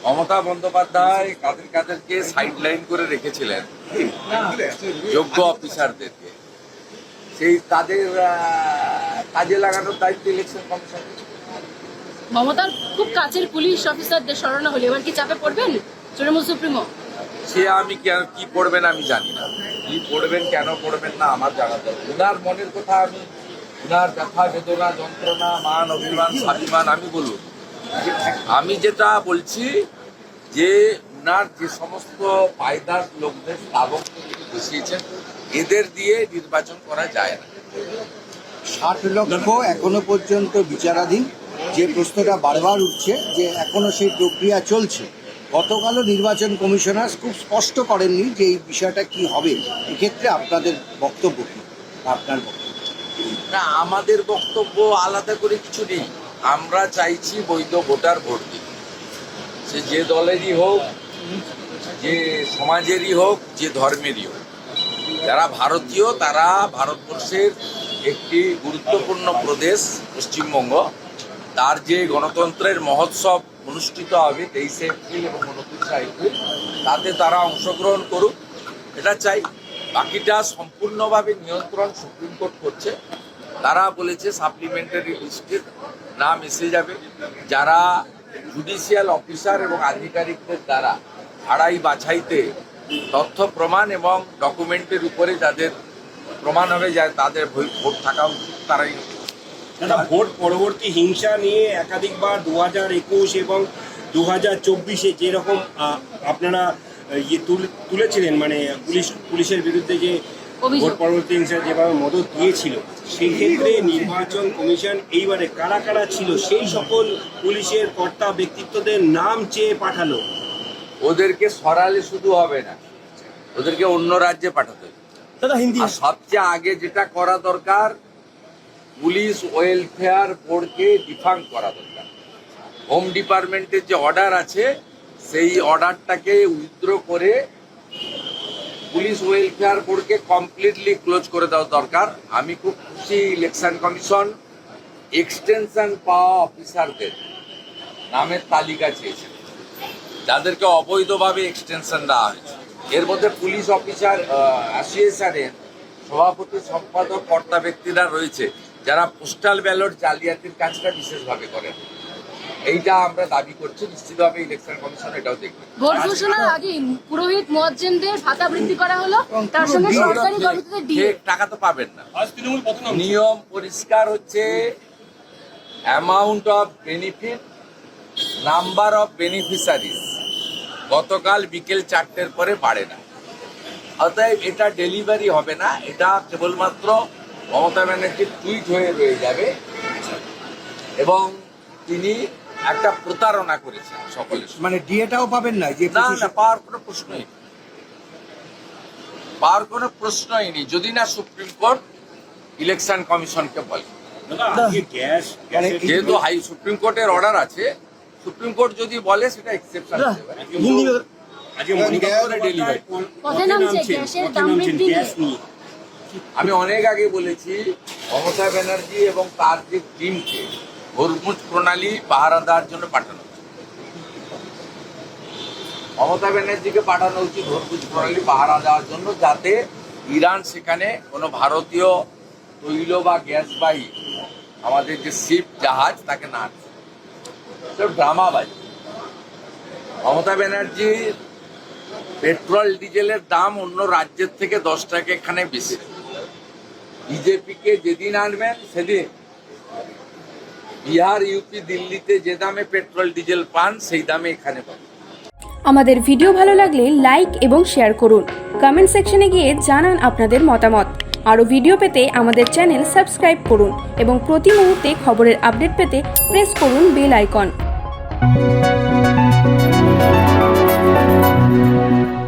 মমতা বন্দ্যোপাধ্যায় কাদেরকে সাইডলাইন করে রেখেছিলেন যোগ্য অফিসারদেরকে, সেই তাদের কাজে লাগানোর দায়িত্ব ইলেকশন কমিশন। মমতার খুব কাছের পুলিশ অফিসারদের সরানো হলে এবার কি চাপে পড়বেন তৃণমূল সুপ্রিমো? সে আমি কি পড়বেন আমি জানি না, কি পড়বেন কেন পড়বেন না আমার জানা দরকার। উনার মনের কথা আমি, উনার ব্যথা বেদনা যন্ত্রণা মান অভিমান স্বাভিমান আমি বলুন। আমি যেটা বলছি যে উনার যে সমস্ত পায়দার লোকদের স্থাবক বসিয়েছেন এদের দিয়ে নির্বাচন করা যায় না। 60 লক্ষ এখনো পর্যন্ত বিচারাধীন, যে প্রশ্নটা বারবার উঠছে যে এখনো সেই প্রক্রিয়া চলছে। গতকালও নির্বাচন কমিশনার খুব স্পষ্ট করেননি যে এই বিষয়টা কি হবে। এক্ষেত্রে আপনাদের বক্তব্য কি? আপনার বক্তব্য? না, আমাদের বক্তব্য আলাদা করে কিছু নেই। আমরা চাইছি বৈধ ভোটার ভোট দিন, সে যে দলেরই হোক, যে সমাজেরই হোক, যে ধর্মেরই হোক। যারা ভারতীয় তারা ভারতবর্ষের একটি গুরুত্বপূর্ণ প্রদেশ পশ্চিমবঙ্গ, তার যে গণতন্ত্রের মহোৎসব অনুষ্ঠিত হবে 23 এপ্রিল এবং 29 এপ্রিল, তাতে তারা অংশগ্রহণ করুক, এটা চাই। বাকিটা সম্পূর্ণভাবে নিয়ন্ত্রণ সুপ্রিম কোর্ট করছে। তারা বলেছে সাপ্লিমেন্টারি লিস্টের নাম এসে যাবে, যারা জুডিশিয়াল অফিসার এবং আধিকারিকদের দ্বারা ছাড়াই বাছাইতে তথ্য প্রমাণ এবং ডকুমেন্টের উপরে যাদের প্রমাণ হবে যায় তাদের ভোট থাকা উচিত, তারাই। ভোট পরবর্তী হিংসা নিয়ে একাধিকবার 2021 এবং 2024-এ যেরকম আপনারা তুলেছিলেন, মানে পুলিশের বিরুদ্ধে যে ভোট পরবর্তী হিংসা যেভাবে মদত দিয়েছিল, সেই ক্ষেত্রে নির্বাচন কমিশন এইবারে কারা কারা ছিল সেই সকল পুলিশের কর্তা ব্যক্তিত্বদের নাম চেয়ে পাঠালো। ওদেরকে সরালে শুধু হবে না, ওদেরকে অন্য রাজ্যে পাঠাতে হবে। আর সবচেয়ে আগে যেটা করা দরকার, পুলিশ ওয়েলফেয়ার বোর্ডকে ডিফাঙ্ক করা দরকার। হোম ডিপার্টমেন্টের যে অর্ডার আছে সেই অর্ডারটাকে উইথড্র করে পুলিশ ওয়েলফেয়ার বোর্ডকে কমপ্লিটলি ক্লোজ করে দেওয়া দরকার। আমি খুব খুশি ইলেকশন কমিশন এক্সটেনশন পাওয়া অফিসারদের নামের তালিকা চেয়েছে, যাদেরকে অবৈধভাবে এক্সটেনশন দেওয়া হয়েছে। এর মধ্যে পুলিশ অফিসার অ্যাসোসিয়েশনের সভাপতি সম্পাদক কর্তা ব্যক্তিরা রয়েছে, যারা পোস্টাল ব্যালট জালিয়াতির কাজটা বিশেষভাবে করেন। এইটা আমরা দাবি করছি, নিশ্চিতভাবে ইলেকশন কমিশন এটাও দেখবে। ভোট ঘোষণার আগে পুরোহিত মুয়াজ্জিনদের ভাতা বৃদ্ধি করা হলো, তার সঙ্গে সরকারি কর্মচারীদের ডিএ। টাকা তো পাবেন না। নিয়ম পরিষ্কার হচ্ছে, amount of benefit, number of beneficiaries গতকাল বিকেল 4টের পরে বাড়ে না। অতএব এটা ডেলিভারি হবে না, এটা কেবলমাত্র মমতা ব্যানার্জির টুইট হয়ে রয়ে যাবে এবং তিনি একটা প্রতারণা করেছেন সকলের। মানে ডিএটাও পাবেন না? যে না, পাওয়ার কোনো প্রশ্নই, পাওয়ার কোনো প্রশ্নই নেই যদি না সুপ্রিম কোর্ট ইলেকশন কমিশনকে বলে। যেহেতু সুপ্রিম কোর্টের অর্ডার আছে, সুপ্রিম কোর্ট যদি বলে সেটা এক্সেপশন হতে পারে। আমি অনেক আগে বলেছি, মমতা ব্যানার্জি এবং তার যে টিমকে হরমুজ প্রণালী পাহারা দেওয়ার জন্য পাঠানো উচিত। মমতা ব্যানার্জিকে পাঠানো উচিত হরমুজ প্রণালী পাহারা দেওয়ার জন্য, যাতে ইরান সেখানে কোনো ভারতীয় তৈল বা গ্যাসবাহী আমাদের যে শিপ জাহাজ তাকে না ড্রামাবাজি। মমতা ব্যানার্জির পেট্রোল ডিজেলের দাম অন্য রাজ্যের থেকে 10 টাকা এখানে বেশি। বিজেপিকে যেদিন আনবেন সেদিন বিহার, ইউপি, দিল্লিতে যে দামে পেট্রোল ডিজেল পান সেই দামে এখানে পাবেন। আমাদের ভিডিও ভালো লাগলে লাইক এবং শেয়ার করুন। কমেন্ট সেকশনে গিয়ে জানান আপনাদের মতামত। আরও ভিডিও পেতে আমাদের চ্যানেল সাবস্ক্রাইব করুন এবং প্রতি মুহূর্তে খবরের আপডেট পেতে প্রেস করুন বেল আইকন।